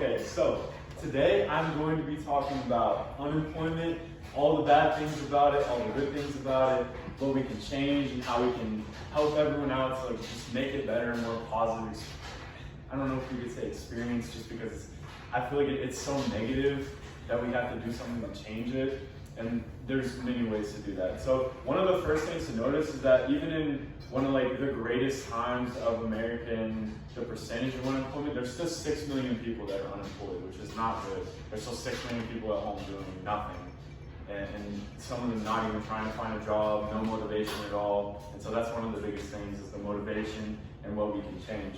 Okay, so today I'm going to be talking about unemployment, all the bad things about it, all the good things about it, what we can change and how we can help everyone out to just make it better and more positive. I don't know if we could say experience, just because I feel like it's so negative that we have to do something to change it. And there's many ways to do that. So one of the first things to notice is that even in one of the greatest times of America and the percentage of unemployment, there's still 6 million people that are unemployed, which is not good. There's still 6 million people at home doing nothing. And some of them not even trying to find a job, no motivation at all. And so that's one of the biggest things, is the motivation and what we can change.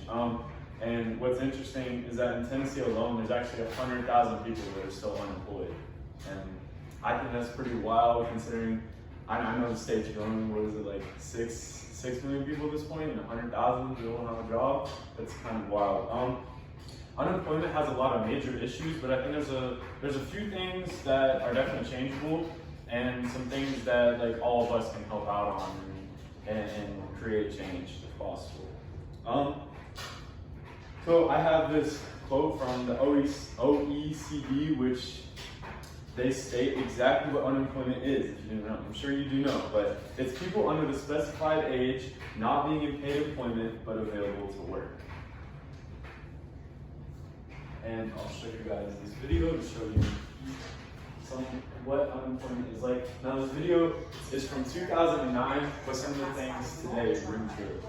And what's interesting is that in Tennessee alone, there's actually 100,000 people that are still unemployed. And I think that's pretty wild, considering I know the state's growing. What is it, like 6 million people at this point, and 100,000 don't have a job? That's kind of wild. Unemployment has a lot of major issues, but I think there's a few things that are definitely changeable, and some things that all of us can help out on and create change if possible. So I have this quote from the OECD, which they state exactly what unemployment is, if you didn't know. I'm sure you do know, but it's people under the specified age not being in paid employment but available to work. And I'll show you guys this video to show you what unemployment is like. Now this video is from 2009, but some of the things today ring true.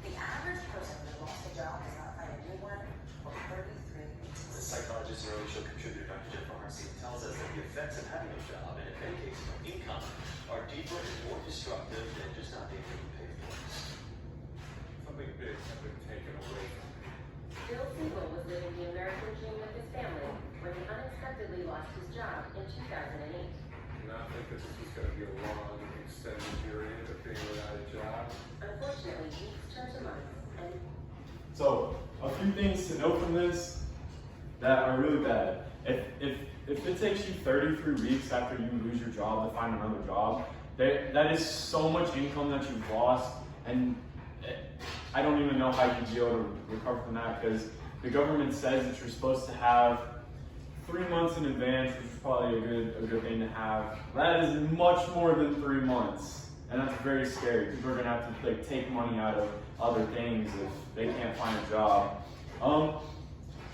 The average person who lost a job has not found a new one for 33 weeks. The psychologist and early show contributor Dr. Jeff Marcy tells us that the effects of having a job, and in many cases income, are deeper and more destructive than just not being able to pay for it. Something big has been taken away from me. Bill Siegel was living the American dream with his family when he unexpectedly lost his job in 2008. I did not think that this was going to be a long, extended period of being without a job. Unfortunately, weeks turned to months, and So a few things to know from this that are really bad. If it takes you 33 weeks after you lose your job to find another job, that is so much income that you've lost, and I don't even know how you'd be able to recover from that, because the government says that you're supposed to have 3 months in advance, which is probably a good thing to have. That is much more than 3 months, and that's very scary. People are gonna have to take money out of other things if they can't find a job.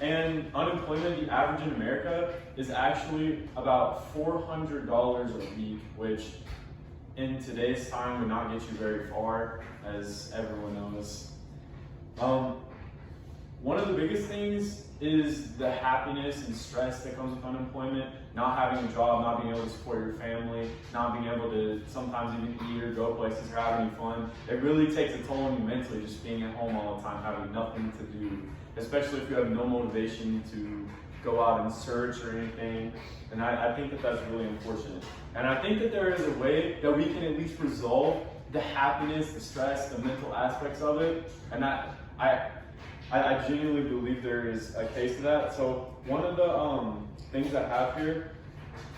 And unemployment, the average in America, is actually about $400 a week, which in today's time would not get you very far, as everyone knows. One of the biggest things is the happiness and stress that comes with unemployment, not having a job, not being able to support your family, not being able to sometimes even eat or go places or have any fun. It really takes a toll on you mentally, just being at home all the time, having nothing to do, especially if you have no motivation to go out and search or anything. And I think that that's really unfortunate. And I think that there is a way that we can at least resolve the happiness, the stress, the mental aspects of it. And I genuinely believe there is a case to that. So one of the things I have here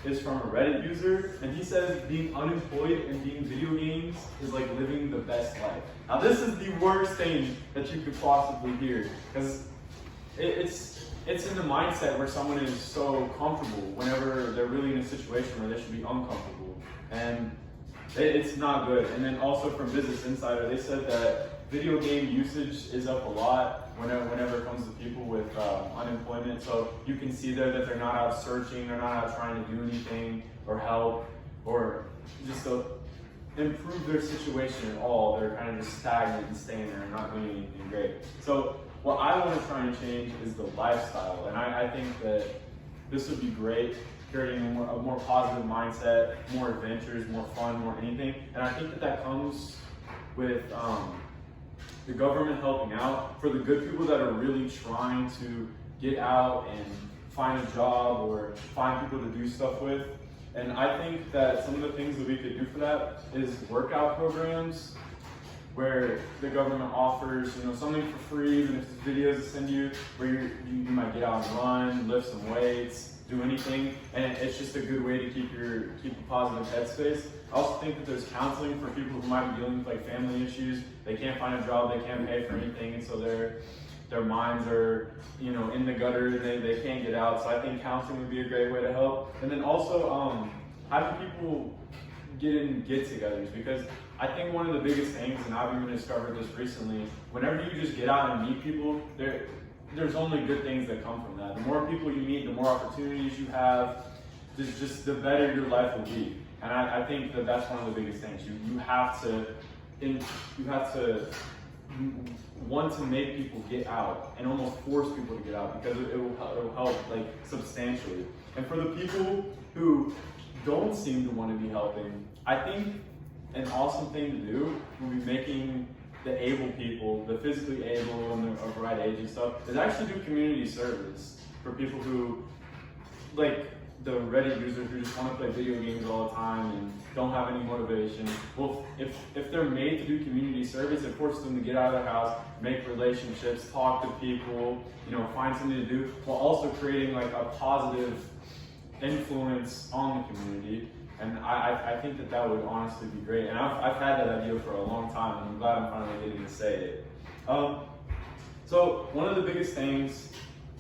is from a Reddit user, and he says being unemployed and being video games is like living the best life. Now this is the worst thing that you could possibly hear, because it's in the mindset where someone is so comfortable whenever they're really in a situation where they should be uncomfortable, and it's not good. And then also from Business Insider, they said that video game usage is up a lot whenever it comes to people with unemployment. So you can see there that they're not out searching, they're not out trying to do anything or help or just to improve their situation at all. They're kind of just stagnant and staying there and not doing anything great. So what I want to try and change is the lifestyle, and I think that this would be great, creating a more positive mindset, more adventures, more fun, more anything. And I think that comes with the government helping out for the good people that are really trying to get out and find a job or find people to do stuff with. And I think that some of the things that we could do for that is workout programs, where the government offers, something for free, even if it's videos to send you, where you might get out and run, lift some weights, do anything, and it's just a good way to keep a positive headspace. I also think that there's counseling for people who might be dealing with family issues. They can't find a job, they can't pay for anything, and so they're their minds are, you know, in the gutter and they can't get out. So I think counseling would be a great way to help. And then also having people get in get-togethers, because I think one of the biggest things, and I've even discovered this recently, whenever you just get out and meet people, there's only good things that come from that. The more people you meet, the more opportunities you have, just the better your life will be. And I think that that's one of the biggest things. You have to want to make people get out and almost force people to get out, because it will help like substantially. And for the people who don't seem to want to be helping, I think an awesome thing to do would be making the able people, the physically able and the right age and stuff, is actually do community service for people who, like the Reddit users who just want to play video games all the time and don't have any motivation. Well, if they're made to do community service, it forces them to get out of their house, make relationships, talk to people, you know, find something to do, while also creating like a positive influence on the community. And I think that would honestly be great. And I've had that idea for a long time, and I'm glad I'm finally getting to say it. So one of the biggest things,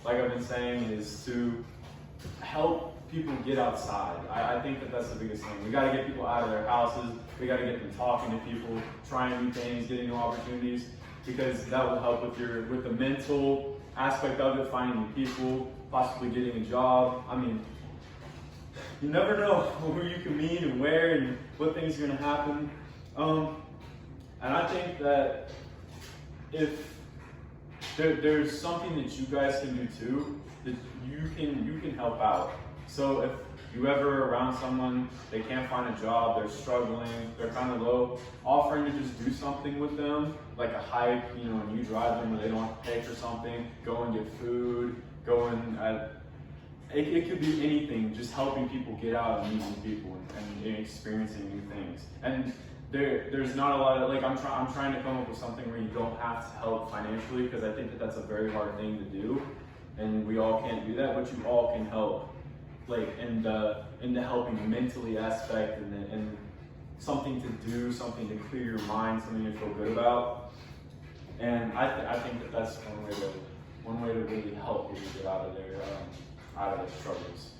like I've been saying, is to help people get outside. I think that that's the biggest thing. We got to get people out of their houses. We got to get them talking to people, trying new things, getting new opportunities, because that will help with the mental aspect of it, finding new people, possibly getting a job. I mean, you never know who you can meet and where and what things are going to happen. And I think that if there's something that you guys can do too, that you can help out. So if you ever around someone, they can't find a job, they're struggling, they're kind of low, offering to just do something with them, like a hike, you know, and you drive them where they don't have to pay for something, go and get food, go and it could be anything, just helping people get out and meet new people and experiencing new things. And there's not a lot of, like, I'm trying to come up with something where you don't have to help financially, because I think that that's a very hard thing to do, and we all can't do that, but you all can help, like in the helping mentally aspect, and something to do, something to clear your mind, something to feel good about. And I think that that's one way to really help people get out of their struggles.